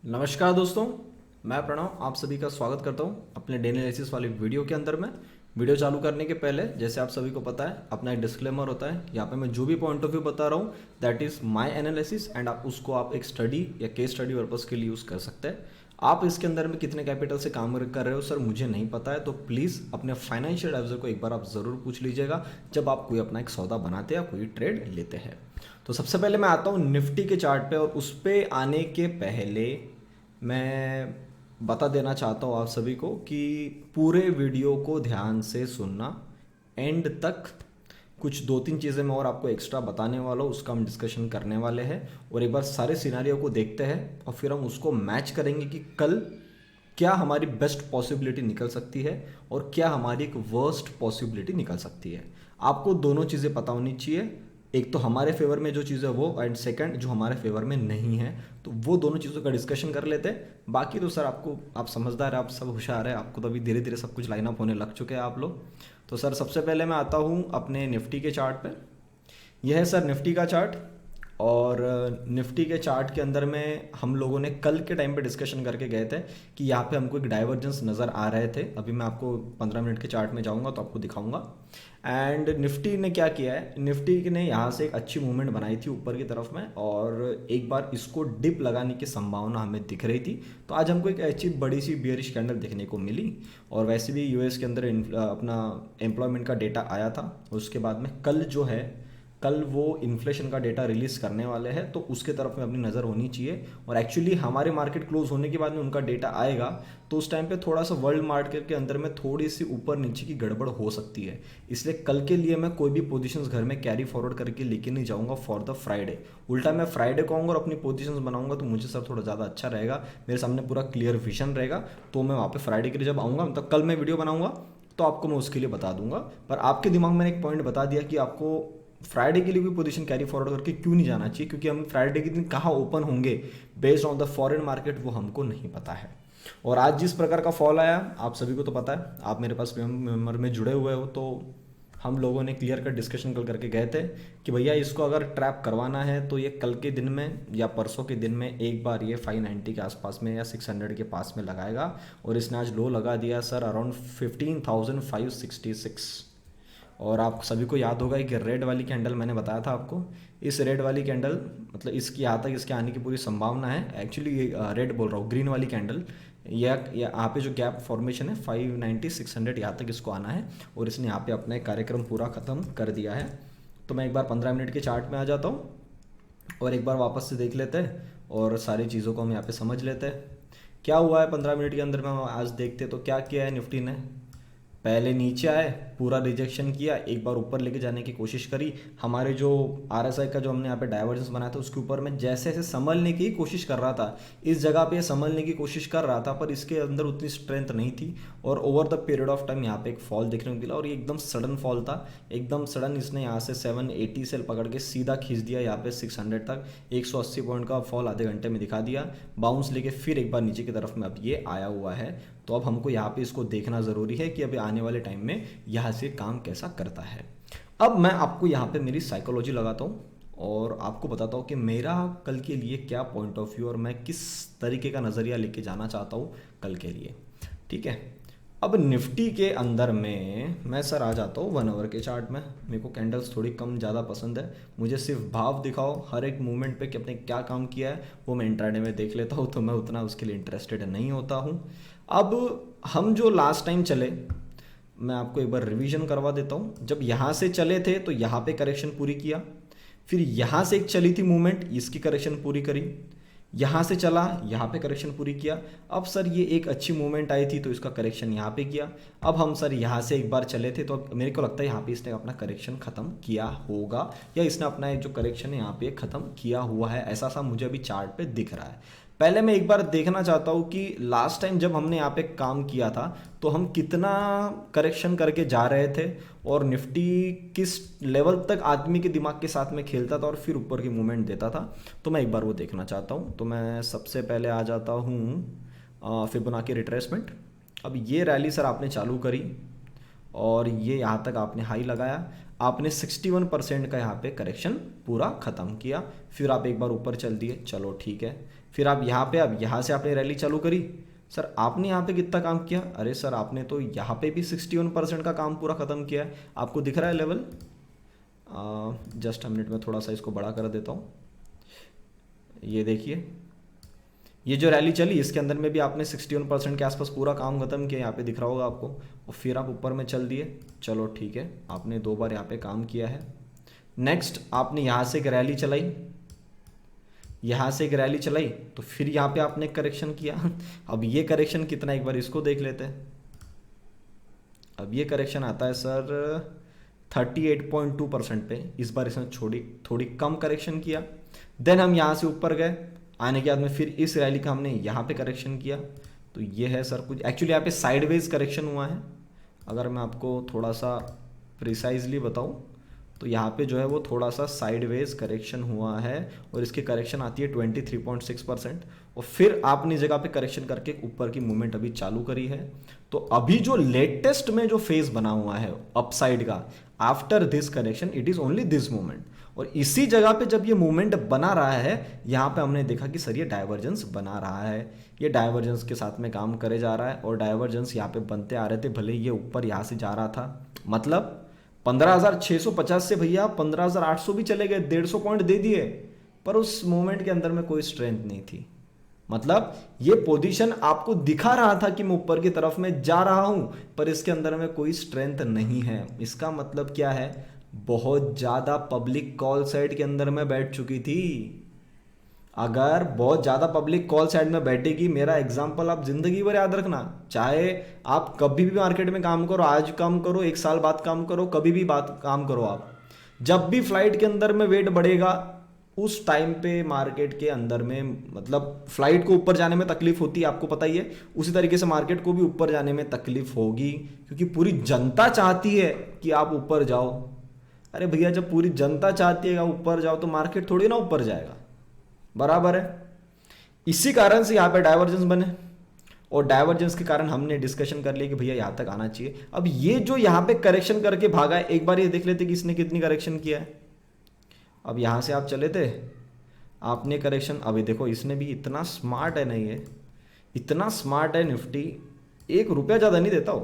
नमस्कार दोस्तों, मैं प्रणव आप सभी का स्वागत करता हूं अपने डे एनालिसिस वाली वीडियो के अंदर में। वीडियो चालू करने के पहले जैसे आप सभी को पता है अपना एक डिस्क्लेमर होता है। यहाँ पे मैं जो भी पॉइंट ऑफ व्यू बता रहा हूँ that is my analysis and आप उसको आप एक स्टडी या केस स्टडी पर्पज़ के लिए यूज़ कर सकते हैं। आप इसके अंदर में कितने कैपिटल से काम कर रहे हो सर मुझे नहीं पता है, तो प्लीज़ अपने फाइनेंशियल एडवाइजर को एक बार आप ज़रूर पूछ लीजिएगा जब आप कोई अपना एक सौदा बनाते हैं या कोई ट्रेड लेते हैं। तो सबसे पहले मैं आता हूँ निफ्टी के चार्ट पे, और उस पे आने के पहले मैं बता देना चाहता हूँ आप सभी को कि पूरे वीडियो को ध्यान से सुनना एंड तक। कुछ दो तीन चीज़ें मैं और आपको एक्स्ट्रा बताने वाला हूँ, उसका हम डिस्कशन करने वाले हैं और एक बार सारे सिनारियों को देखते हैं और फिर हम उसको मैच करेंगे कि कल क्या हमारी बेस्ट पॉसिबिलिटी निकल सकती है और क्या हमारी एक वर्स्ट पॉसिबिलिटी निकल सकती है। आपको दोनों चीज़ें पता होनी चाहिए, एक तो हमारे फेवर में जो चीज़ है वो एंड सेकंड जो हमारे फेवर में नहीं है, तो वो दोनों चीज़ों का डिस्कशन कर लेते हैं। बाकी तो सर आपको, आप समझदार है, आप सब होशियार है, आपको तो अभी धीरे धीरे सब कुछ लाइन अप होने लग चुके हैं आप लोग। तो सर सबसे पहले मैं आता हूँ अपने निफ्टी के चार्ट पे। यह है सर निफ्टी का चार्ट, और निफ्टी के चार्ट के अंदर में हम लोगों ने कल के टाइम पे डिस्कशन करके गए थे कि यहाँ पे हमको एक डाइवर्जेंस नज़र आ रहे थे। अभी मैं आपको 15 मिनट के चार्ट में जाऊँगा तो आपको दिखाऊंगा। एंड निफ्टी ने क्या किया है, निफ्टी ने यहाँ से एक अच्छी मूवमेंट बनाई थी ऊपर की तरफ में, और एक बार इसको डिप लगाने की संभावना हमें दिख रही थी। तो आज हमको एक अच्छी बड़ी सी बियरिश कैंडल देखने को मिली। और वैसे भी यूएस के अंदर अपना एम्प्लॉयमेंट का डेटा आया था, उसके बाद में कल वो इन्फ्लेशन का डेटा रिलीज़ करने वाले हैं, तो उसके तरफ में अपनी नज़र होनी चाहिए। और एक्चुअली हमारे मार्केट क्लोज होने के बाद में उनका डेटा आएगा, तो उस टाइम पे थोड़ा सा वर्ल्ड मार्केट के अंदर में थोड़ी सी ऊपर नीचे की गड़बड़ हो सकती है। इसलिए कल के लिए मैं कोई भी पोजीशंस घर में कैरी फॉरवर्ड करके लेके नहीं जाऊँगा फॉर द फ्राइडे। उल्टा मैं फ्राइडे को आऊँगा और अपनी पोजीशंस बनाऊँगा, तो मुझे सर थोड़ा ज़्यादा अच्छा रहेगा, मेरे सामने पूरा क्लियर विजन रहेगा। तो मैं वहाँ पर फ्राइडे के लिए जब आऊँगा, मतलब कल मैं वीडियो बनाऊँगा तो आपको मैं उसके लिए बता दूंगा। पर आपके दिमाग में एक पॉइंट बता दिया कि आपको फ्राइडे के लिए भी पोजीशन कैरी फॉरवर्ड करके क्यों नहीं जाना चाहिए, क्योंकि हम फ्राइडे के दिन कहाँ ओपन होंगे based on the foreign market वो हमको नहीं पता है। और आज जिस प्रकार का फॉल आया आप सभी को तो पता है, आप मेरे पास मेंबर में जुड़े हुए हो, तो हम लोगों ने क्लियर कट डिस्कशन कल करके गए थे कि भैया इसको अगर ट्रैप करवाना है तो ये कल के दिन में या परसों के दिन में एक बार ये 590 के आसपास में या 600 के पास में लगाएगा। और इसने आज लो लगा दिया सर अराउंड 15,566। और आप सभी को याद होगा कि रेड वाली कैंडल मैंने बताया था आपको, इस रेड वाली कैंडल मतलब इसकी यहाँ तक इसके आने की पूरी संभावना है। एक्चुअली ये रेड बोल रहा हूँ, ग्रीन वाली कैंडल, या यहाँ पे जो गैप फॉर्मेशन है 590 600 यहाँ तक इसको आना है, और इसने यहाँ पे अपना एक कार्यक्रम पूरा ख़त्म कर दिया है। तो मैं एक बार 15 मिनट के चार्ट में आ जाता हूँ और एक बार वापस से देख लेते हैं और सारी चीज़ों को हम यहाँ पे समझ लेते हैं क्या हुआ है 15 मिनट के अंदर में। हम आज देखते तो क्या किया है निफ्टी ने, पहले नीचे आए, पूरा रिजेक्शन किया, एक बार ऊपर लेके जाने की कोशिश करी। हमारे जो आरएसआई का जो हमने यहाँ पे डाइवर्जेंस बनाया था उसके ऊपर मैं जैसे जैसे संभलने की कोशिश कर रहा था, इस जगह पे संभलने की कोशिश कर रहा था, पर इसके अंदर उतनी स्ट्रेंथ नहीं थी। और over the period of time यहाँ पे एक फॉल देखने को मिला, और ये एकदम सडन फॉल था, एकदम सडन। इसने यहाँ से 780 से पकड़ के सीधा खींच दिया यहाँ पे 600 तक, 180 पॉइंट का फॉल आधे घंटे में दिखा दिया, बाउंस लेके फिर एक बार नीचे की तरफ में अब ये आया हुआ है। तो अब हमको यहाँ पे इसको देखना ज़रूरी है कि अभी आने वाले टाइम में यहाँ से काम कैसा करता है। अब मैं आपको यहाँ पे मेरी साइकोलॉजी लगाता हूँ और आपको बताता हूँ कि मेरा कल के लिए क्या पॉइंट ऑफ व्यू और मैं किस तरीके का नज़रिया लेके जाना चाहता हूँ कल के लिए, ठीक है। अब निफ्टी के अंदर में मैं सर आ जाता हूँ 1 आवर के चार्ट में। मेरे को कैंडल्स थोड़ी कम ज़्यादा पसंद है, मुझे सिर्फ भाव दिखाओ हर एक मूवमेंट पे कि आपने क्या काम किया है, वो मैं इंट्राडे में देख लेता हूँ, तो मैं उतना उसके लिए इंटरेस्टेड नहीं होता हूँ। अब हम जो लास्ट टाइम चले, मैं आपको एक बार रिवीजन करवा देता हूँ। जब यहाँ से चले थे तो यहाँ पे करेक्शन पूरी किया, फिर यहाँ से एक चली थी मूवमेंट, इसकी करेक्शन पूरी करी, यहाँ से चला, यहाँ पे करेक्शन पूरी किया। अब सर ये एक अच्छी मूवमेंट आई थी तो इसका करेक्शन यहाँ पे किया। अब हम सर यहाँ से एक बार चले थे, तो मेरे को लगता है यहाँ पे इसने अपना करेक्शन ख़त्म किया होगा, या इसने अपना एक जो करेक्शन है यहाँ पे ख़त्म किया हुआ है, ऐसा सा मुझे अभी चार्ट पे दिख रहा है। पहले मैं एक बार देखना चाहता हूँ कि लास्ट टाइम जब हमने यहाँ पे काम किया था तो हम कितना करेक्शन करके जा रहे थे, और निफ्टी किस लेवल तक आदमी के दिमाग के साथ में खेलता था और फिर ऊपर की मूवमेंट देता था। तो मैं एक बार वो देखना चाहता हूँ। तो मैं सबसे पहले आ जाता हूँ फिबोनाची रिट्रेसमेंट। अब ये रैली सर आपने चालू करी और ये यहाँ तक आपने हाई लगाया, आपने 61% का यहाँ पे करेक्शन पूरा ख़त्म किया, फिर आप एक बार ऊपर चल दिए, चलो ठीक है। फिर आप यहाँ पे, अब यहाँ से आपने रैली चालू करी। सर आपने यहाँ पे कितना काम किया? अरे सर आपने तो यहाँ पे भी 61% का काम पूरा ख़त्म किया है। आपको दिख रहा है लेवल? जस्ट मिनट में थोड़ा सा इसको बड़ा कर देता हूँ। ये देखिए, ये जो रैली चली इसके अंदर में भी आपने 61% के आसपास पूरा काम खत्म किया, यहाँ पे दिख रहा होगा आपको। और फिर आप ऊपर में चल दिए। चलो ठीक है, आपने 2 बार यहाँ पे काम किया है। नेक्स्ट आपने यहाँ से एक रैली चलाई, यहाँ से एक रैली चलाई, तो फिर यहाँ पे आपने करेक्शन किया। अब ये करेक्शन कितना, एक बार इसको देख लेते हैं। अब ये करेक्शन आता है सर 38.2% पे। इस बार इसने थोड़ी कम करेक्शन किया। देन हम यहाँ से ऊपर गए, आने के बाद में फिर इस रैली का हमने यहाँ पे करेक्शन किया। तो ये है सर कुछ, एक्चुअली यहाँ पे साइडवेज करेक्शन हुआ है। अगर मैं आपको थोड़ा सा प्रिसाइजली बताऊँ तो यहाँ पे जो है वो थोड़ा सा साइडवेज करेक्शन हुआ है, और इसकी करेक्शन आती है 23.6%। और फिर आपने जगह पे करेक्शन करके ऊपर की मूवमेंट अभी चालू करी है। तो अभी जो लेटेस्ट में जो फेज बना हुआ है अपसाइड का, after this correction it is only this movement. और इसी जगह पे जब ये मूवमेंट बना रहा है, यहाँ पे हमने देखा कि सर ये डाइवर्जेंस बना रहा है, ये डाइवर्जेंस के साथ में काम करे जा रहा है। और डाइवर्जेंस यहाँ पे बनते आ रहे थे, भले ये ऊपर यहाँ से जा रहा था, मतलब 15,650 से भैया 15,800 भी चले गए, 150 पॉइंट दे दिए, पर उस मूवमेंट के अंदर में कोई स्ट्रेंथ नहीं थी। मतलब ये पोजीशन आपको दिखा रहा था कि मैं ऊपर की तरफ में जा रहा हूं, पर इसके अंदर में कोई स्ट्रेंथ नहीं है। इसका मतलब क्या है? बहुत ज्यादा पब्लिक कॉल साइड के अंदर में बैठ चुकी थी। अगर बहुत ज़्यादा पब्लिक कॉल साइड में बैठेगी, मेरा एग्जांपल आप जिंदगी भर याद रखना, चाहे आप कभी भी मार्केट में काम करो, आज काम करो, 1 साल बाद काम करो, कभी भी बात काम करो, आप जब भी फ्लाइट के अंदर में वेट बढ़ेगा उस टाइम पे मार्केट के अंदर में, मतलब फ्लाइट को ऊपर जाने में तकलीफ होती है, आपको पता ही है। उसी तरीके से मार्केट को भी ऊपर जाने में तकलीफ होगी, क्योंकि पूरी जनता चाहती है कि आप ऊपर जाओ। अरे भैया, जब पूरी जनता चाहती है कि आप ऊपर जाओ तो मार्केट थोड़ी ना ऊपर जाएगा, बराबर है। इसी कारण से यहाँ पे डाइवर्जेंस बने, और डाइवर्जेंस के कारण हमने डिस्कशन कर लिया कि भैया यहाँ तक आना चाहिए। अब ये जो यहाँ पे करेक्शन करके भागा है, एक बार ये देख लेते कि इसने कितनी करेक्शन किया है। अब यहाँ से आप चले थे, आपने करेक्शन, अभी देखो इसने भी, इतना स्मार्ट है नहीं है, इतना स्मार्ट है निफ्टी, 1 रुपया ज़्यादा नहीं देता हो।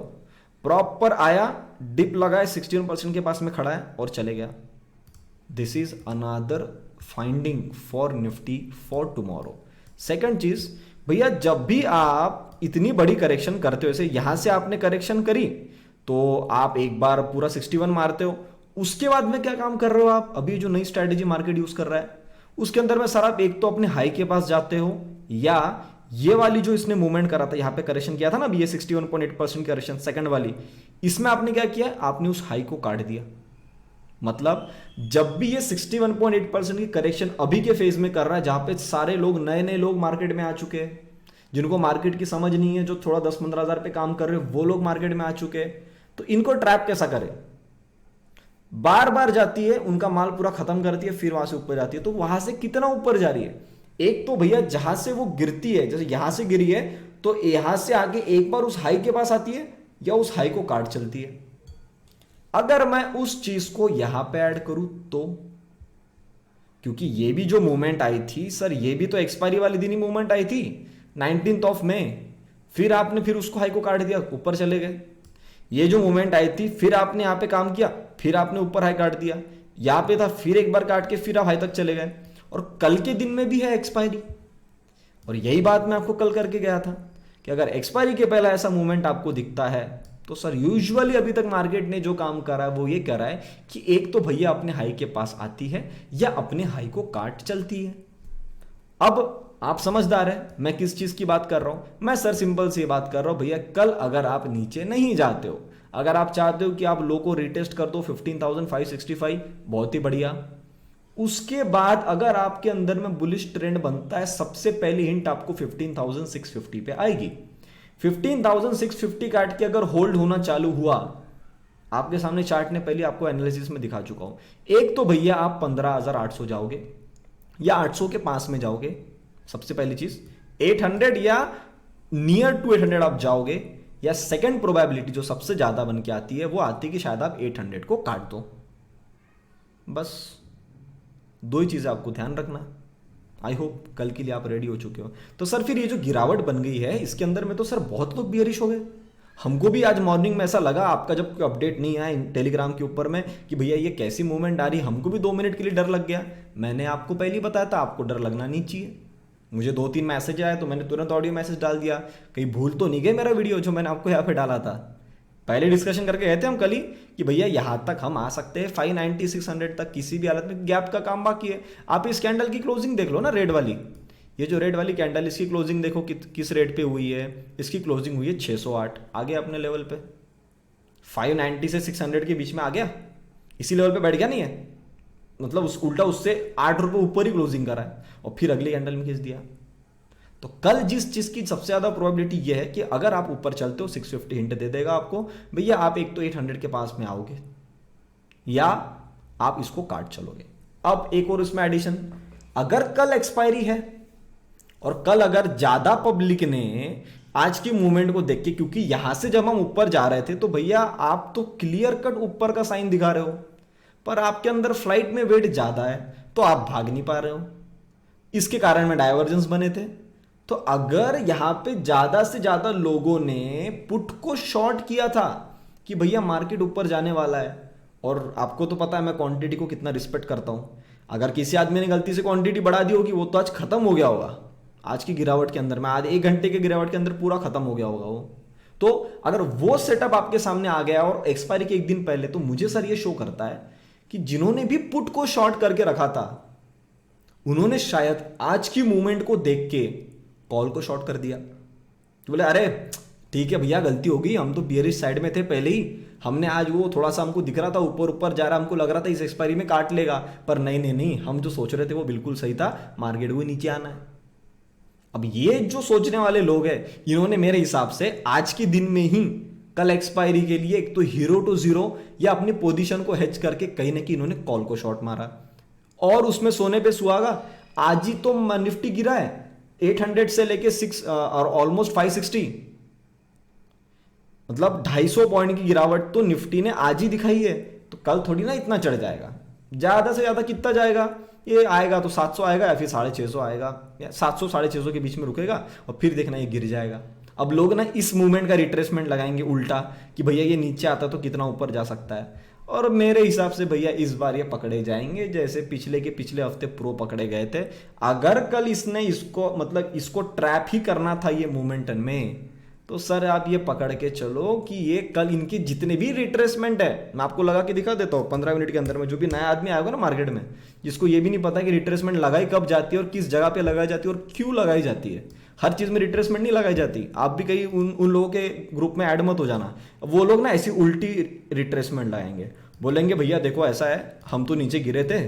प्रॉपर आया, डिप लगाए, 61% के पास में खड़ा है और चले गया। This is another finding for Nifty for tomorrow. Second चीज, भैया जब भी आप इतनी बड़ी करेक्शन करते हो, जैसे यहां से आपने करेक्शन करी तो आप एक बार पूरा 61 मारते हो, उसके बाद में क्या काम कर रहे हो आप? अभी जो नई स्ट्रैटेजी मार्केट यूज कर रहा है उसके अंदर में सर आप एक तो अपने हाई के पास जाते हो, या ये वाली जो इसने मूवमेंट करा था, यहां पे करेक्शन किया था ना, अभी ये 61.8% करेक्शन सेकंड वाली, इसमें आपने क्या किया? आपने उस हाई को काट दिया। मतलब जब भी ये 61.8% की करेक्शन अभी के फेज में कर रहा है, जहां पे सारे लोग, नए नए लोग मार्केट में आ चुके हैं, जिनको मार्केट की समझ नहीं है, जो थोड़ा 10-15 हज़ार पे काम कर रहे हैं, वो लोग मार्केट में आ चुके हैं, तो इनको ट्रैप कैसा करें? बार बार जाती है, उनका माल पूरा खत्म करती है, फिर वहां से ऊपर जाती है। तो वहां से कितना ऊपर जा रही है? एक तो भैया जहां से वो गिरती है, जैसे यहां से गिरी है तो यहां से आगे एक बार उस हाई के पास आती है, या उस हाई को काट चलती है। अगर मैं उस चीज को यहां पे ऐड करूं तो, क्योंकि ये भी जो मूवमेंट आई थी सर, ये भी तो एक्सपायरी वाले दिन ही मूवमेंट आई थी 19 मई, फिर आपने फिर उसको हाई को काट दिया, ऊपर चले गए। ये जो मूवमेंट आई थी, फिर आपने यहां पे काम किया, फिर आपने ऊपर हाई काट दिया, यहां पे था, फिर एक बार काट के फिर आप हाई तक चले गए, और कल के दिन में भी है एक्सपायरी। और यही बात मैं आपको कल करके गया था कि अगर एक्सपायरी के पहला ऐसा मूवमेंट आपको दिखता है तो सर यूजुअली अभी तक मार्केट ने जो काम करा है वो ये करा है कि एक तो भैया अपने हाई के पास आती है, या अपने हाई को काट चलती है। अब आप समझदार हैं मैं किस चीज की बात कर रहा हूं। मैं सर सिंपल सी बात कर रहा हूं, भैया कल अगर आप नीचे नहीं जाते हो, अगर आप चाहते हो कि आप लो को रिटेस्ट कर दो 15,565, बहुत ही बढ़िया। उसके बाद अगर आपके अंदर में बुलिश ट्रेंड बनता है, सबसे पहली हिंट आपको 15,650 पे आएगी। 15,650 काट के अगर होल्ड होना चालू हुआ, आपके सामने चार्ट ने पहले आपको एनालिसिस में दिखा चुका हूं, एक तो भैया आप 15,800 जाओगे, या 800 के पास में जाओगे, सबसे पहली चीज 800 या नियर टू 800 आप जाओगे, या सेकंड प्रोबेबिलिटी जो सबसे ज्यादा बन के आती है वो आती है कि शायद आप 800 को काट दो। बस 2 ही चीजें आपको ध्यान रखना। आई होप कल के लिए आप रेडी हो चुके हो। तो सर फिर ये जो गिरावट बन गई है इसके अंदर में तो सर बहुत लोग बियरिश हो गए। हमको भी आज मॉर्निंग में ऐसा लगा, आपका जब कोई अपडेट नहीं आया टेलीग्राम के ऊपर में कि भैया ये कैसी मूवमेंट आ रही, हमको भी 2 मिनट के लिए डर लग गया। मैंने आपको पहले ही बताया था आपको डर लगना नहीं चाहिए। मुझे 2-3 मैसेज आए तो मैंने तुरंत ऑडियो मैसेज डाल दिया, कहीं भूल तो नहीं गए मेरा वीडियो जो मैंने आपको यहाँ पे डाला था। पहले डिस्कशन करके गए थे हम कल ही कि भैया यहाँ तक हम आ सकते हैं 590 600 तक, किसी भी हालत में गैप का काम बाकी है। आप इस कैंडल की क्लोजिंग देख लो ना, रेड वाली, ये जो रेड वाली कैंडल इसकी क्लोजिंग देखो किस रेट पे हुई है। इसकी क्लोजिंग हुई है 608, आ गया अपने लेवल पे 590 से 600 के बीच में आ गया, इसी लेवल पे बैठ गया नहीं है, मतलब उस उल्टा उससे 8 रुपये ऊपर ही क्लोजिंग करा है और फिर अगली कैंडल में खींच दिया। तो कल जिस चीज की सबसे ज्यादा प्रोबेबिलिटी ये है कि अगर आप ऊपर चलते हो 650 हिंट दे देगा आपको, भैया आप एक तो 800 के पास में आओगे या आप इसको काट चलोगे। अब एक और इसमें एडिशन, अगर कल एक्सपायरी है और कल अगर ज्यादा पब्लिक ने आज की मूवमेंट को देख के, क्योंकि यहां से जब हम ऊपर जा रहे थे तो भैया आप तो क्लियर कट ऊपर का साइन दिखा रहे हो, पर आपके अंदर फ्लाइट में वेट ज्यादा है तो आप भाग नहीं पा रहे हो, इसके कारण में डाइवर्जेंस बने थे। तो अगर यहां पे ज्यादा से ज्यादा लोगों ने पुट को शॉर्ट किया था कि भैया मार्केट ऊपर जाने वाला है, और आपको तो पता है मैं क्वांटिटी को कितना रिस्पेक्ट करता हूं, अगर किसी आदमी ने गलती से क्वांटिटी बढ़ा दी होगी वो तो आज खत्म हो गया होगा, आज की गिरावट के अंदर में, आज 1 घंटे के गिरावट के अंदर पूरा खत्म हो गया होगा वो। तो अगर वो सेटअप आपके सामने आ गया और एक्सपायरी के 1 दिन पहले, तो मुझे सर ये शो करता है कि जिन्होंने भी पुट को शॉर्ट करके रखा था उन्होंने शायद आज की मूवमेंट को देख के कॉल को शॉर्ट कर दिया, तो बोले अरे ठीक है भैया गलती हो गई, हम तो बियरिश साइड में थे पहले ही, हमने आज वो थोड़ा सा हमको दिख रहा था ऊपर ऊपर जा रहा, हमको लग रहा था इस एक्सपायरी में काट लेगा, पर नहीं नहीं नहीं, हम जो सोच रहे थे वो बिल्कुल सही था, मार्केट को नीचे आना है। अब ये जो सोचने वाले लोग हैं इन्होंने मेरे हिसाब से आज के दिन में ही कल एक्सपायरी के लिए एक तो हीरो टू जीरो या अपनी पोजीशन को हेज करके कहीं ना कहीं इन्होंने कॉल को शॉर्ट मारा, और उसमें सोने पे सुहागा। आज ही तो निफ्टी गिरा है 800 से लेके 6 और ऑलमोस्ट 560, मतलब 250 पॉइंट की गिरावट तो निफ्टी ने आज ही दिखाई है। तो कल थोड़ी ना इतना चढ़ जाएगा, ज्यादा से ज्यादा कितना जाएगा, ये आएगा तो 700 आएगा या फिर 650 आएगा, या 700 650 के बीच में रुकेगा और फिर देखना ये गिर जाएगा। अब लोग ना इस मूवमेंट का रिट्रेसमेंट लगाएंगे उल्टा कि भैया ये नीचे आता तो कितना ऊपर जा सकता है, और मेरे हिसाब से भैया इस बार ये पकड़े जाएंगे जैसे पिछले हफ्ते प्रो पकड़े गए थे। अगर कल इसने इसको मतलब इसको ट्रैप ही करना था ये मोमेंटम में, तो सर आप ये पकड़ के चलो कि ये कल इनकी जितने भी रिट्रेसमेंट है, मैं आपको लगा के दिखा देता हूँ 15 मिनट के अंदर में, जो भी नया आदमी आएगा ना मार्केट में जिसको ये भी नहीं पता कि रिट्रेसमेंट लगाई कब जाती है और किस जगह पे लगाई जाती है और क्यों लगाई जाती है। हर चीज में रिट्रेसमेंट नहीं लगाई जाती, आप भी कहीं उन लोगों के ग्रुप में ऐड मत हो जाना। वो लोग ना ऐसी उल्टी रिट्रेसमेंट लगाएंगे, बोलेंगे भैया देखो ऐसा है, हम तो नीचे गिरे थे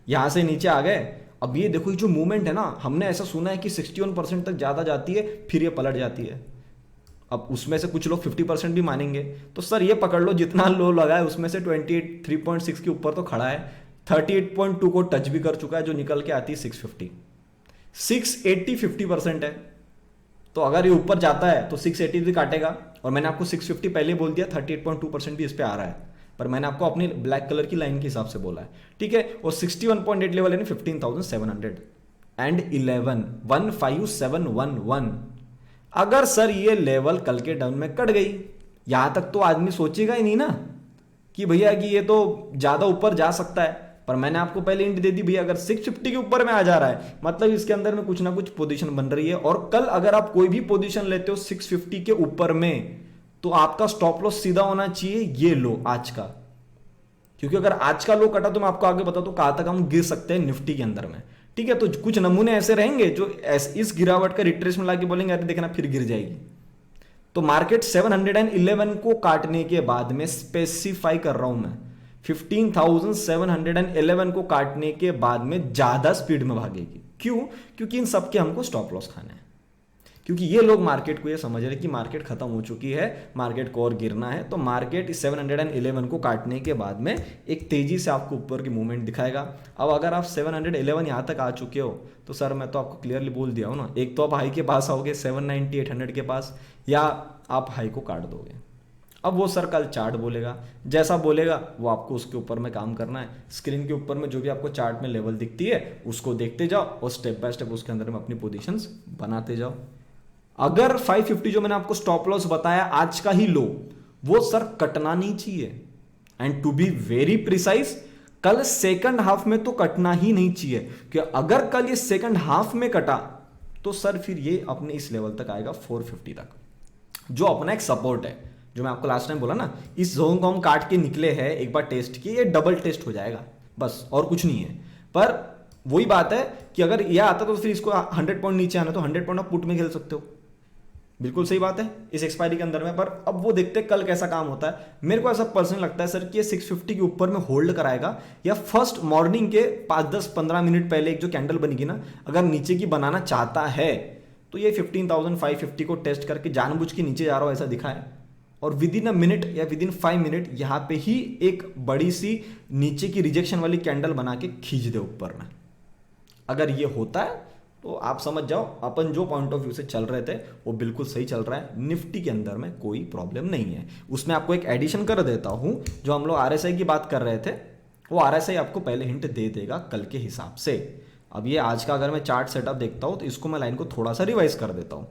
यहां से नीचे आ गए, अब ये देखो ये जो मूवमेंट है ना, हमने ऐसा सुना है कि 61% तक ज्यादा जाती है फिर ये पलट जाती है। अब उसमें से कुछ लोग 50% भी मानेंगे, तो सर ये पकड़ लो जितना लो लगा है उसमें से 23.6 के ऊपर तो खड़ा है, 38.2 को टच भी कर चुका है, जो निकल के आती है 650 680 50% है। तो अगर ये ऊपर जाता है तो 680 भी काटेगा, और मैंने आपको 650 पहले बोल दिया, 38.2% भी इस पे आ रहा है, पर मैंने आपको अपनी ब्लैक कलर की लाइन के हिसाब से बोला है, ठीक है। और 61.8 लेवल है 15,700 एंड 15711। अगर सर ये लेवल कल के डाउन में कट गई, यहां तक तो आदमी सोचेगा ही नहीं ना कि भैया कि ये तो ज्यादा ऊपर जा सकता है, पर मैंने आपको पहले इंट दे दी भैया अगर 650 के ऊपर में आ जा रहा है मतलब इसके अंदर में कुछ ना कुछ पोजीशन बन रही है। और कल अगर आप कोई भी पोजीशन लेते हो 650 के ऊपर में, तो आपका स्टॉप लॉस सीधा होना चाहिए ये लो आज का, क्योंकि अगर आज का लो कटा तो मैं आपको आगे बता दूं कहां तक हम गिर सकते हैं निफ्टी के अंदर में, ठीक है। तो कुछ नमूने ऐसे रहेंगे जो इस गिरावट का रिट्रेसमेंट लाके बोलेंगे अरे देखना फिर गिर जाएगी। तो मार्केट 711 को काटने के बाद में स्पेसिफाई कर रहा हूं मैं 15,711 को काटने के बाद में ज्यादा स्पीड में भागेगी। क्यों? क्योंकि इन सबके हमको स्टॉप लॉस खाना है, क्योंकि ये लोग मार्केट को ये समझ रहे कि मार्केट खत्म हो चुकी है, मार्केट को और गिरना है। तो मार्केट 711 को काटने के बाद में एक तेजी से आपको ऊपर की मूवमेंट दिखाएगा। अब अगर आप 711 यहां तक आ चुके हो तो सर मैं तो आपको क्लियरली बोल दिया हूं ना, एक तो आप हाई के पास आओगे 790 800 के पास, या आप हाई को काट दोगे। अब वो सर कल चार्ट बोलेगा, जैसा बोलेगा वो आपको उसके ऊपर में काम करना है। स्क्रीन के ऊपर में जो भी आपको चार्ट में लेवल दिखती है उसको देखते जाओ और स्टेप बाय स्टेप उसके अंदर में अपनी पोजीशंस बनाते जाओ। अगर 550 जो मैंने आपको स्टॉप लॉस बताया आज का ही लो, वो सर कटना नहीं चाहिए। And to be very precise, कल सेकंड हाफ में तो कटना ही नहीं चाहिए, कि अगर कल ये सेकंड हाफ में कटा तो सर फिर ये अपने इस लेवल तक आएगा 450 तक, जो अपना एक सपोर्ट है। जो मैं आपको लास्ट टाइम बोला ना, इस जोन को हम काट के निकले हैं, एक बार टेस्ट किए, ये डबल टेस्ट हो जाएगा बस, और कुछ नहीं है। पर वही बात है कि अगर ये आता तो फिर इसको 100 पॉइंट नीचे आना, तो 100 पॉइंट आप पुट में खेल सकते हो, बिल्कुल सही बात है इस एक्सपायरी के अंदर में। पर अब वो देखते हैं कल कैसा काम होता है। मेरे को ऐसा पर्सनली लगता है सर कि ये 650 के ऊपर में होल्ड कराएगा, या फर्स्ट मॉर्निंग के 5-10-15 मिनट पहले एक जो कैंडल बनेगी ना, अगर नीचे की बनाना चाहता है तो ये 15,550 को टेस्ट करके जानबूझ के नीचे जा रहा हो ऐसा दिखा है, और विद इन अ मिनट या विद इन 5 मिनट यहाँ पे ही एक बड़ी सी नीचे की रिजेक्शन वाली कैंडल बना के खींच दे ऊपर में। अगर ये होता है तो आप समझ जाओ अपन जो पॉइंट ऑफ व्यू से चल रहे थे वो बिल्कुल सही चल रहा है। निफ्टी के अंदर में कोई प्रॉब्लम नहीं है। उसमें आपको एक एडिशन कर देता हूं, जो हम लोग आरएसआई की बात कर रहे थे, वो आरएसआई आपको पहले हिंट दे देगा कल के हिसाब से। अब ये आज का अगर मैं चार्ट सेटअप देखता हूं तो इसको मैं लाइन को थोड़ा सा रिवाइज कर देता हूं।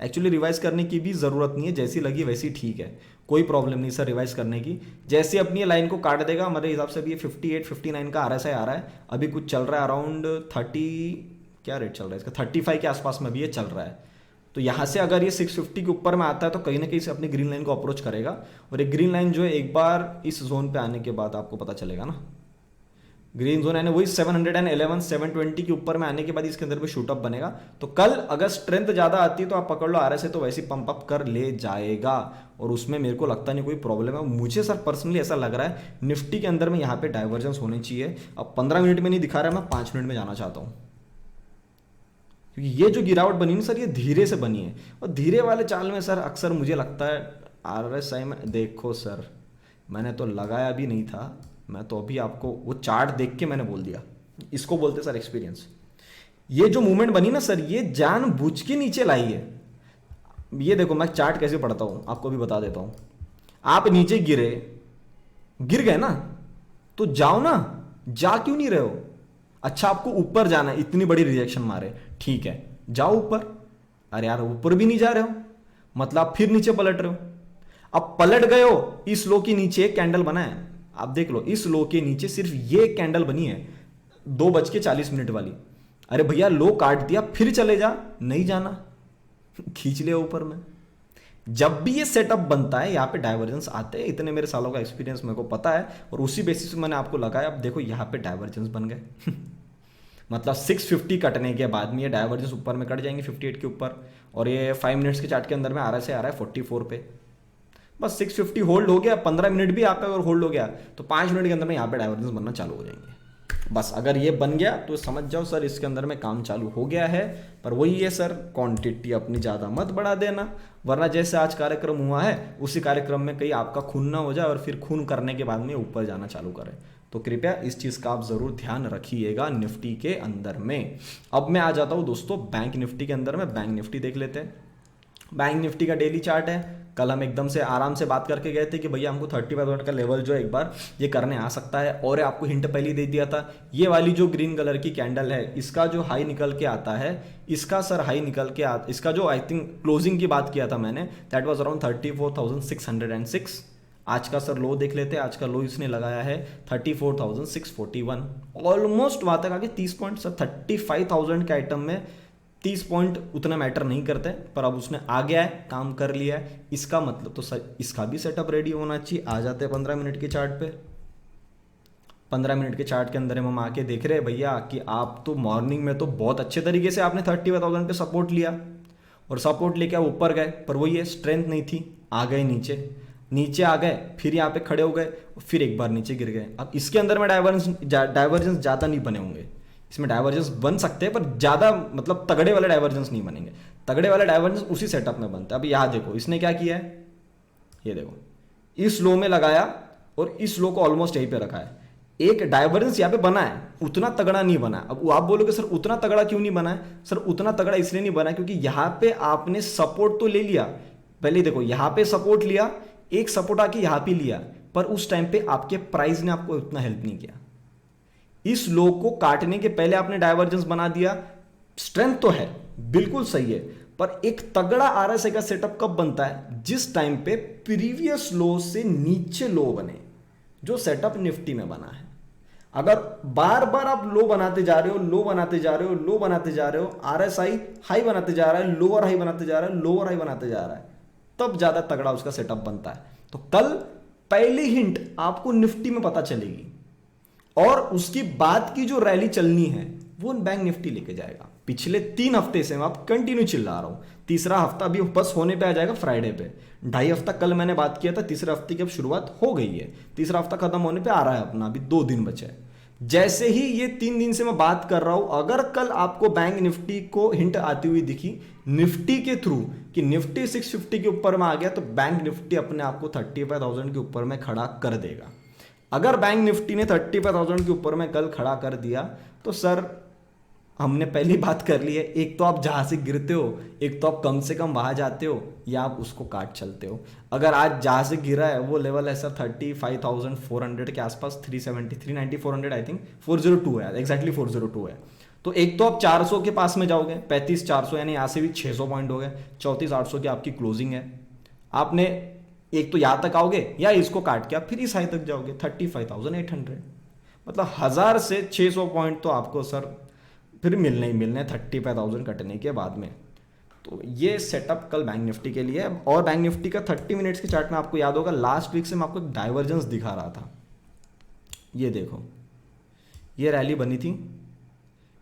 एक्चुअली रिवाइज करने की भी जरूरत नहीं है, जैसी लगी वैसी ठीक है, कोई प्रॉब्लम नहीं सर रिवाइज करने की। जैसे अपनी लाइन को काट देगा, हमारे हिसाब से अभी ये 58-59 का आरएसआई आ रहा है, अभी कुछ चल रहा है अराउंड 30, क्या रेट चल रहा है इसका, 35 के आसपास में भी ये चल रहा है। तो यहाँ से अगर ये 650 के ऊपर में आता है तो कहीं ना कहीं से अपनी ग्रीन लाइन को अप्रोच करेगा, और एक ग्रीन लाइन जो है एक बार इस जोन पे आने के बाद आपको पता चलेगा ना, ग्रीन जोन यानी वही 711 720 के ऊपर में आने के बाद इसके अंदर भी शूट अप बनेगा। तो कल अगर स्ट्रेंथ ज्यादा आती है तो आप पकड़ लो आरएसआई, तो वैसे पंप अप कर ले जाएगा, और उसमें मेरे को लगता नहीं कोई प्रॉब्लम है। मुझे सर पर्सनली ऐसा लग रहा है निफ्टी के अंदर में यहाँ पे डाइवर्जेंस होनी चाहिए। अब 15 मिनट में नहीं दिखा रहा है, मैं 5 मिनट में जाना चाहता हूँ, क्योंकि ये जो गिरावट बनी ना सर ये धीरे से बनी है, और धीरे वाले चाल में सर अक्सर मुझे लगता है आरएसआई में, देखो सर मैंने तो लगाया भी नहीं था, मैं तो अभी आपको वो चार्ट देख के मैंने बोल दिया, इसको बोलते सर एक्सपीरियंस। ये जो मूवमेंट बनी ना सर ये जानबूझ के नीचे लाई है। ये देखो मैं चार्ट कैसे पढ़ता हूं आपको भी बता देता हूं। आप नीचे गिर गए ना, तो जाओ ना, जा क्यों नहीं रहे हो? अच्छा आपको ऊपर जाना है, इतनी बड़ी रिजेक्शन मारे, ठीक है जाओ ऊपर। अरे यार ऊपर भी नहीं जा रहे हो, मतलब आप फिर नीचे पलट रहे हो। अब पलट गए हो, इस लो के नीचे एक कैंडल बना है, आप देख लो इस लो के नीचे सिर्फ ये कैंडल बनी है 2:40 वाली। अरे भैया लो काट दिया फिर चले जा, नहीं जाना, खींच लिया ऊपर में। जब भी ये सेटअप बनता है यहाँ पे डाइवर्जेंस आते हैं, इतने मेरे सालों का एक्सपीरियंस मेरे को पता है, और उसी बेसिस पे मैंने आपको लगाया। अब देखो यहाँ पे डाइवर्जेंस बन गए मतलब 650 कटने के बाद में ये डाइवर्जेंस ऊपर में कट जाएंगे 58 के ऊपर, और ये 5 मिनट्स के चार्ट के अंदर में आ रहा है 44 पे। बस 650 होल्ड हो गया, 15 मिनट भी यहाँ पे अगर होल्ड हो गया तो 5 मिनट के अंदर में यहाँ पे डाइवर्जेंस बनना चालू हो जाएंगे। बस अगर ये बन गया तो समझ जाओ सर इसके अंदर में काम चालू हो गया है। पर वही है सर, क्वांटिटी अपनी ज़्यादा मत बढ़ा देना, वरना जैसे आज कार्यक्रम हुआ है उसी कार्यक्रम में कहीं आपका खून ना हो जाए और फिर खून करने के बाद में ऊपर जाना चालू करे। तो कृपया इस चीज़ का आप ज़रूर ध्यान रखिएगा निफ्टी के अंदर में। अब मैं आ जाता हूँ दोस्तों बैंक निफ्टी के अंदर में। बैंक निफ्टी देख लेते हैं। बैंक निफ्टी का डेली चार्ट है। कल हम एकदम से आराम से बात करके गए थे कि भैया हमको 35,000 का लेवल जो है एक बार ये करने आ सकता है, और आपको हिंट पहले दे दिया था। ये वाली जो ग्रीन कलर की कैंडल है इसका जो हाई निकल के आता है, इसका सर हाई निकल के इसका जो आई थिंक क्लोजिंग की बात किया था मैंने, दैट वाज अराउंड 34,606। आज का सर लो देख लेते हैं। आज का लो इसने लगाया है 34,641, ऑलमोस्ट वहां तक आगे 30 पॉइंट। सर 35,000 के आइटम में 30 पॉइंट उतना मैटर नहीं करते, पर अब उसने आ गया है, काम कर लिया है, इसका मतलब तो सर इसका भी सेटअप रेडी होना चाहिए। आ जाते हैं 15 मिनट के चार्ट पे। 15 मिनट के चार्ट के अंदर हम आके देख रहे हैं भैया कि आप तो मॉर्निंग में तो बहुत अच्छे तरीके से आपने 35,000 पे सपोर्ट लिया, और सपोर्ट लेके आप ऊपर गए, पर वही है स्ट्रेंथ नहीं थी, आ गए नीचे आ गए, फिर यहाँ पे खड़े हो गए, फिर एक बार नीचे गिर गए। अब इसके अंदर में डाइवर्जेंस ज़्यादा नहीं बने होंगे, इसमें डाइवर्जेंस बन सकते हैं पर ज़्यादा मतलब तगड़े वाले डाइवर्जेंस नहीं बनेंगे। तगड़े वाले डाइवर्जेंस उसी सेटअप में बनता है। अब यहाँ देखो इसने क्या किया है, ये देखो इस लो में लगाया और इस लो को ऑलमोस्ट यहीं पे रखा है। एक डाइवर्जेंस यहाँ पे बना है, उतना तगड़ा नहीं बना। अब आप बोलोगे सर उतना तगड़ा क्यों नहीं बना है? सर उतना तगड़ा इसलिए नहीं बना क्योंकि यहाँ पे आपने सपोर्ट तो ले लिया, पहले देखो यहाँ पे सपोर्ट लिया, एक सपोर्ट आके यहां पे लिया, पर उस टाइम पे आपके प्राइस ने आपको उतना हेल्प नहीं किया। इस लो को काटने के पहले आपने डाइवर्जेंस बना दिया, स्ट्रेंथ तो है, बिल्कुल सही है, पर एक तगड़ा आरएसआई का सेटअप कब बनता है? जिस टाइम पे प्रीवियस लो से नीचे लो बने, जो सेटअप निफ्टी में बना है। अगर बार बार आप लो बनाते जा रहे हो, लो बनाते जा रहे हो, लो बनाते जा रहे हो, आरएसआई हाई बनाते जा रहा है, लोअर हाई बनाते जा रहा है, लोअर हाई बनाते जा रहा है, तब ज्यादा तगड़ा उसका सेटअप बनता है। तो कल पहली हिंट आपको निफ्टी में पता चलेगी, और उसकी बाद की जो रैली चलनी है वो बैंक निफ्टी लेके जाएगा। पिछले 3 हफ्ते से मैं आप कंटिन्यू चिल्ला रहा हूं, तीसरा हफ्ता अभी बस होने पे आ जाएगा फ्राइडे पे। 2.5 हफ्ता कल मैंने बात किया था, तीसरे हफ्ते की अब शुरुआत हो गई है, तीसरा हफ्ता खत्म होने पे आ रहा है अपना, अभी 2 दिन बचे हैं। जैसे ही ये 3 दिन से मैं बात कर रहा हूं, अगर कल आपको बैंक निफ्टी को हिंट आती हुई दिखी निफ्टी के थ्रू कि निफ्टी 650 के ऊपर में आ गया, तो बैंक निफ्टी अपने आप को 35,000 के ऊपर में खड़ा कर देगा। अगर बैंक निफ्टी ने 35,000 के ऊपर में कल खड़ा कर दिया, तो सर हमने पहली बात कर ली है, एक तो आप जहां से गिरते हो, एक तो आप कम से कम वहां जाते हो, या आप उसको काट चलते हो। अगर आज जहां से गिरा है वो लेवल है सर 35,400 के आसपास, 370, 390, 400, आई थिंक 402 है, एग्जैक्टली 402 है। तो एक तो आप 400 के पास में जाओगे, 35,400, यानी यहां से भी 600 पॉइंट हो गए, 34,800 की आपकी क्लोजिंग है। आपने एक तो यहां तक आओगे, या इसको काट के आप फिर इस हाई तक जाओगे 35,800, मतलब 1000 से 600 पॉइंट तो आपको सर फिर मिलने ही मिलने 35,000 कटने के बाद में। तो ये सेटअप कल बैंक निफ्टी के लिए है। और बैंक निफ्टी का 30 मिनट्स के चार्ट में आपको याद होगा, लास्ट वीक से मैं आपको एक डाइवर्जेंस दिखा रहा था। ये देखो, ये रैली बनी थी,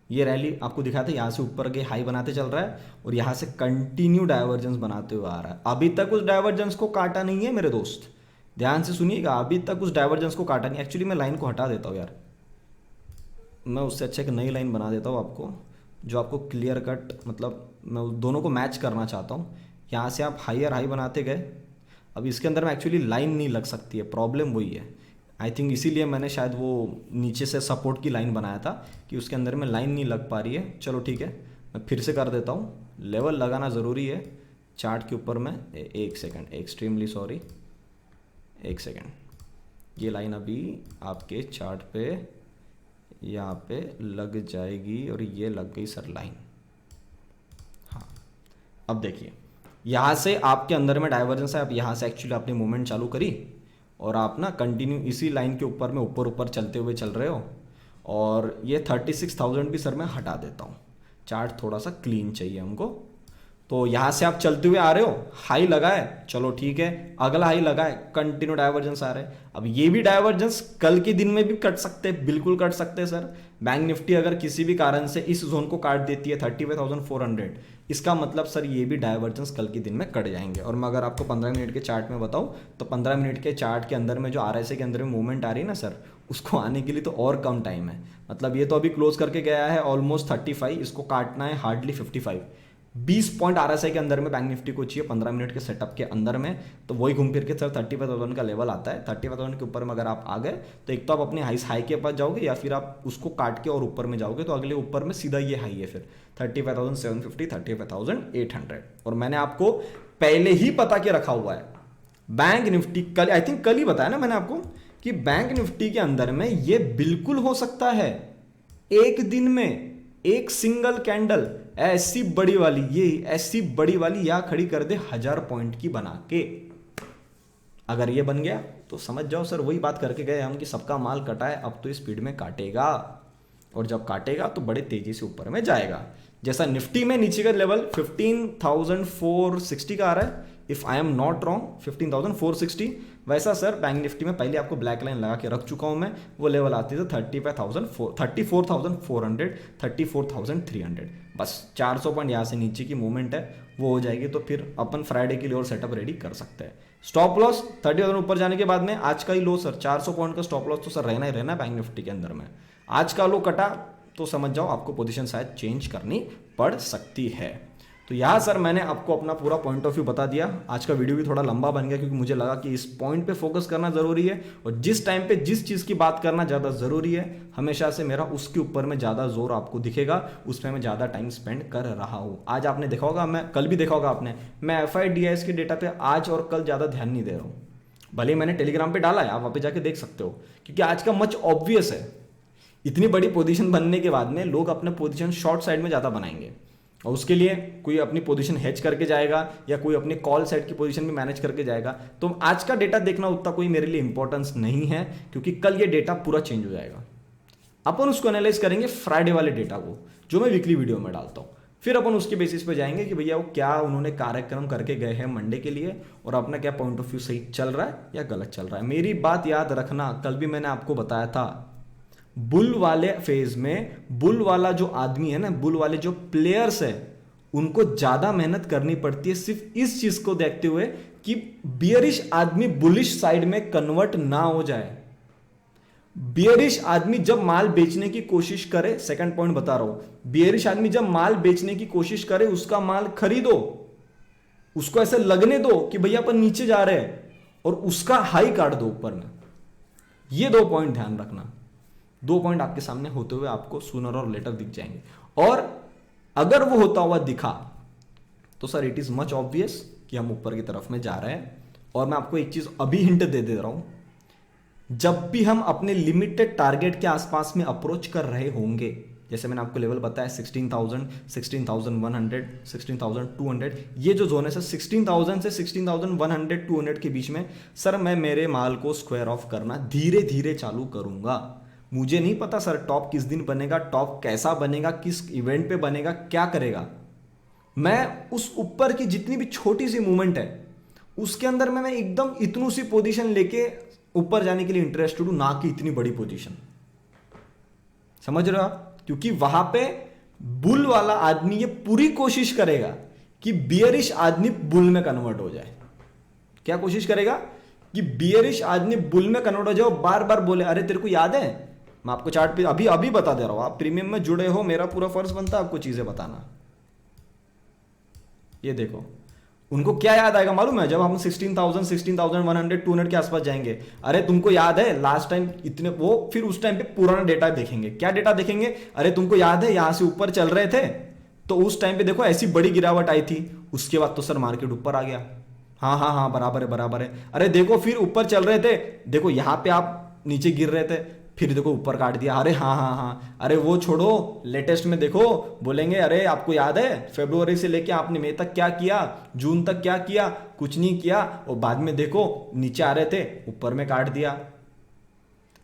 ये रैली आपको दिखा था, यहाँ से ऊपर के हाई बनाते चल रहा है और यहाँ से कंटिन्यू डाइवर्जेंस बनाते हुए आ रहा है। अभी तक उस डाइवर्जेंस को काटा नहीं है मेरे दोस्त, ध्यान से सुनिएगा, अभी तक उस डाइवर्जेंस को काटा नहीं। एक्चुअली मैं लाइन को हटा देता हूँ यार, मैं उससे अच्छा एक नई लाइन बना देता हूँ आपको, जो आपको क्लियर कट, मतलब मैं दोनों को मैच करना चाहता हूँ। यहाँ से आप हाई और हाई बनाते गए, अब इसके अंदर में एक्चुअली लाइन नहीं लग सकती है, प्रॉब्लम वही है। आई थिंक इसीलिए मैंने शायद वो नीचे से सपोर्ट की लाइन बनाया था कि उसके अंदर में लाइन नहीं लग पा रही है। चलो ठीक है, मैं फिर से कर देता हूँ, लेवल लगाना ज़रूरी है चार्ट के ऊपर में। एक सेकेंड, एक्सट्रीमली सॉरी, एक सेकेंड, ये लाइन अभी आपके चार्ट पे यहाँ पे लग जाएगी, और ये लग गई सर लाइन। हाँ, अब देखिए, यहाँ से आपके अंदर में डाइवर्जेंस है, अब यहाँ से एक्चुअली आपने मूवमेंट चालू करी और आप ना कंटिन्यू इसी लाइन के ऊपर में ऊपर ऊपर चलते हुए चल रहे हो। और ये 36,000 भी सर मैं हटा देता हूँ, चार्ट थोड़ा सा क्लीन चाहिए हमको। तो यहाँ से आप चलते हुए आ रहे हो, हाई लगाए, चलो ठीक है, अगला हाई लगाए, कंटिन्यू डाइवर्जेंस आ रहे हैं। अब ये भी डाइवर्जेंस कल के दिन में भी कट सकते हैं, बिल्कुल कट सकते हैं सर। बैंक निफ्टी अगर किसी भी कारण से इस जोन को काट देती है 35,400, इसका मतलब सर ये भी डाइवर्जेंस कल के दिन में कट जाएंगे। और मैं अगर आपको 15 मिनट के चार्ट में बताऊँ, तो 15 मिनट के चार्ट के अंदर में जो आरएसआई के अंदर में मूवमेंट आ रही है ना सर, उसको आने के लिए तो और कम टाइम है। मतलब ये तो अभी क्लोज करके गया है ऑलमोस्ट 35, इसको काटना है हार्डली 55। 20 पॉइंट आरएसआई के अंदर में बैंक निफ्टी को चाहिए 15 मिनट के सेटअप के अंदर में, तो वही घूम फिर के सर 35,000 का लेवल आता है। 35,000 के ऊपर में अगर आप आ गए, तो एक तो आप अपने हाई के पास जाओगे, या फिर आप उसको काट के और ऊपर में जाओगे, तो अगले ऊपर में सीधा ये हाई है फिर 35,750, 35,800। और मैंने आपको पहले ही बता के रखा हुआ है, बैंक निफ्टी कल, आई थिंक कल ही बताया ना मैंने आपको, कि बैंक निफ्टी के अंदर में ये बिल्कुल हो सकता है एक दिन में एक सिंगल कैंडल ऐसी बड़ी वाली, ये ऐसी बड़ी वाली या खड़ी कर दे 1000 पॉइंट की बना के। अगर ये बन गया तो समझ जाओ सर, वही बात करके गए हम कि सबका माल कटा है, अब तो स्पीड में काटेगा, और जब काटेगा तो बड़े तेजी से ऊपर में जाएगा। जैसा निफ्टी में नीचे का लेवल 15,460 का आ रहा है, if I am not wrong 15,460, वैसा सर बैंक निफ्टी में पहले आपको ब्लैक लाइन लगा के रख चुका हूं मैं। वो लेवल आती है 34,400, 34,300, बस 400 पॉइंट यहाँ से नीचे की मूवमेंट है, वो हो जाएगी तो फिर अपन फ्राइडे के लिए और सेटअप रेडी कर सकते हैं। स्टॉप लॉस 30,000 ऊपर जाने के बाद में, आज का ही लो सर 400 पॉइंट का स्टॉप लॉस तो सर रहना ही रहना है बैंक निफ्टी के अंदर में। आज का लो कटा तो समझ जाओ आपको पोजीशन शायद चेंज करनी पड़ सकती है। तो यहाँ सर मैंने आपको अपना पूरा पॉइंट ऑफ व्यू बता दिया। आज का वीडियो भी थोड़ा लंबा बन गया, क्योंकि मुझे लगा कि इस पॉइंट पे फोकस करना जरूरी है, और जिस टाइम पे जिस चीज़ की बात करना ज़्यादा ज़रूरी है, हमेशा से मेरा उसके ऊपर में ज़्यादा जोर आपको दिखेगा, उसमें मैं ज़्यादा टाइम स्पेंड कर रहा हूँ। आज आपने देखा होगा, मैं कल भी देखा होगा आपने, मैं FIDIS के डेटा पे आज और कल ज़्यादा ध्यान नहीं दे रहा हूँ। भले ही मैंने टेलीग्राम पे डाला है, आप वहाँ पे जाके देख सकते हो, क्योंकि आज का मच ऑब्वियस है, इतनी बड़ी पोजीशन बनने के बाद में लोग अपने पोजीशन शॉर्ट साइड में ज़्यादा बनाएंगे, और उसके लिए कोई अपनी पोजीशन हेज करके जाएगा या कोई अपनी कॉल साइड की पोजीशन में मैनेज करके जाएगा। तो आज का डेटा देखना उतना कोई मेरे लिए इंपॉर्टेंस नहीं है, क्योंकि कल ये डेटा पूरा चेंज हो जाएगा। अपन उसको एनालाइज करेंगे फ्राइडे वाले डेटा को, जो मैं वीकली वीडियो में डालता हूँ। फिर अपन उसके बेसिस पे जाएंगे कि भैया वो क्या उन्होंने कार्यक्रम करके गए हैं मंडे के लिए, और अपना क्या पॉइंट ऑफ व्यू सही चल रहा है या गलत चल रहा है। मेरी बात याद रखना, कल भी मैंने आपको बताया था, बुल वाले फेज में बुल वाला जो आदमी है ना, बुल वाले जो प्लेयर्स है, उनको ज्यादा मेहनत करनी पड़ती है सिर्फ इस चीज को देखते हुए कि बियरिश आदमी बुलिश साइड में कन्वर्ट ना हो जाए। बियरिश आदमी जब माल बेचने की कोशिश करे, सेकंड पॉइंट बता रहा हूं, बियरिश आदमी जब माल बेचने की कोशिश करे, उसका माल खरीदो, उसको ऐसे लगने दो कि भैया अपन नीचे जा रहे हैं, और उसका हाई काट दो ऊपर में। ये 2 पॉइंट ध्यान रखना, 2 पॉइंट आपके सामने होते हुए आपको सूनर और लेटर दिख जाएंगे। और अगर वो होता हुआ दिखा तो sir it is much obvious कि हम ऊपर की तरफ में जा रहे हैं। और मैं आपको एक चीज अभी हिंट दे रहा हूं, जब भी हम अपने लिमिटेड टारगेट के आसपास में अप्रोच कर रहे होंगे, जैसे मैंने आपको लेवल बताया 16,000, 16,100, 16,200, ये जो जोन है सर 16,000 से 16,100, 200 के बीच में, सर मैं मेरे माल को स्क्वायर ऑफ करना धीरे धीरे चालू करूंगा। मुझे नहीं पता सर टॉप किस दिन बनेगा, टॉप कैसा बनेगा, किस इवेंट पे बनेगा, क्या करेगा। मैं उस ऊपर की जितनी भी छोटी सी मूवमेंट है उसके अंदर मैं एकदम इतनी सी पोजीशन लेके ऊपर जाने के लिए इंटरेस्टेड हूं, ना कि इतनी बड़ी पोजीशन। समझ रहे हो आप? क्योंकि वहां पे बुल वाला आदमी ये पूरी कोशिश करेगा कि बियरिश आदमी बुल में कन्वर्ट हो जाए। क्या कोशिश करेगा? कि बियरिश आदमी बुल में कन्वर्ट हो जाए, बार बार बोले अरे तेरे को याद है, मैं आपको चार्ट पे अभी अभी बता दे रहा हूं, आप प्रीमियम में जुड़े हो, मेरा पूरा फर्ज बनता है आपको चीजें बताना। ये देखो, उनको क्या याद आएगा मालूम है? जब हम 16,000, 16,100, 200 के आसपास जाएंगे, अरे तुमको याद है लास्ट टाइम इतने, वो फिर उस टाइम पे पुराना डेटा देखेंगे। क्या डेटा देखेंगे? अरे तुमको याद है यहां से ऊपर चल रहे थे तो उस टाइम पे देखो ऐसी बड़ी गिरावट आई थी, उसके बाद तो सर मार्केट ऊपर आ गया। हाँ हाँ हाँ, बराबर है बराबर है। अरे देखो फिर ऊपर चल रहे थे, देखो यहां पे आप नीचे गिर रहे थे, फिर देखो ऊपर काट दिया। अरे हाँ हाँ हाँ, अरे वो छोड़ो, लेटेस्ट में देखो बोलेंगे अरे आपको याद है फरवरी से लेके आपने मई तक क्या किया, जून तक क्या किया, कुछ नहीं किया, और बाद में देखो नीचे आ रहे थे, ऊपर में काट दिया।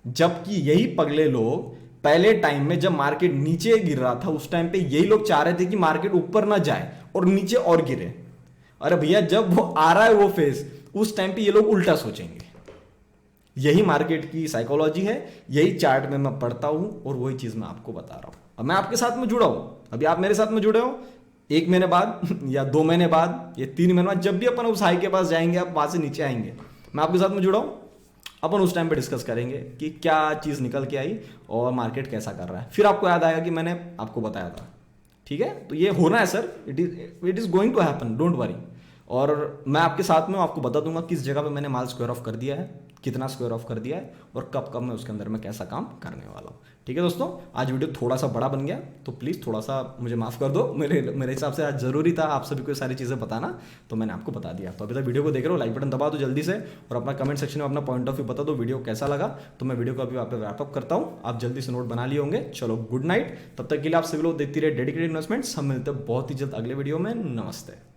जबकि यही पगले लोग पहले टाइम में जब मार्केट नीचे गिर रहा था उस टाइम पे यही लोग चाह रहे थे कि मार्केट ऊपर ना जाए और नीचे और गिरे। अरे भैया जब वो आ रहा है वो फेज, उस टाइम पे ये लोग उल्टा सोचेंगे। यही मार्केट की साइकोलॉजी है, यही चार्ट में मैं पढ़ता हूं और वही चीज मैं आपको बता रहा हूं। अब मैं आपके साथ में जुड़ा हूं, अभी आप मेरे साथ में जुड़े हो, 1 महीने बाद या 2 महीने बाद या 3 महीने बाद, जब भी अपन उस हाई के पास जाएंगे, आप वहां से नीचे आएंगे, मैं आपके साथ में जुड़ा हूं। अपन उस टाइम पे डिस्कस करेंगे कि क्या चीज निकल के आई और मार्केट कैसा कर रहा है। फिर आपको याद आएगा कि मैंने आपको बताया था। ठीक है, तो ये होना है sir, it is going to happen, don't worry. और मैं आपके साथ में आपको बता दूंगा किस जगह पे मैंने माल स्क्वायर ऑफ कर दिया है, कितना स्क्वायर ऑफ कर दिया है, और कब कब मैं उसके अंदर में कैसा काम करने वाला हूँ। ठीक है दोस्तों, आज वीडियो थोड़ा सा बड़ा बन गया तो प्लीज़ थोड़ा सा मुझे माफ़ कर दो। मेरे हिसाब से आज ज़रूरी था आप सभी को सारी चीज़ें बताना, तो मैंने आपको बता दिया। तो अभी तक वीडियो को देख रहे हो, लाइक बटन दबा दो जल्दी से, और अपना कमेंट सेक्शन में अपना पॉइंट ऑफ व्यू बता दो, वीडियो कैसा लगा। तो मैं वीडियो को अभी आप रैप अप करता हूँ, आप जल्दी से नोट बना लिए होंगे। चलो गुड नाइट, तब तक के लिए आप सभी लोग देखते रहे डेडिकेटेड इन्वेस्टमेंट्स। हम मिलते हैं बहुत ही जल्द अगले वीडियो में। नमस्ते।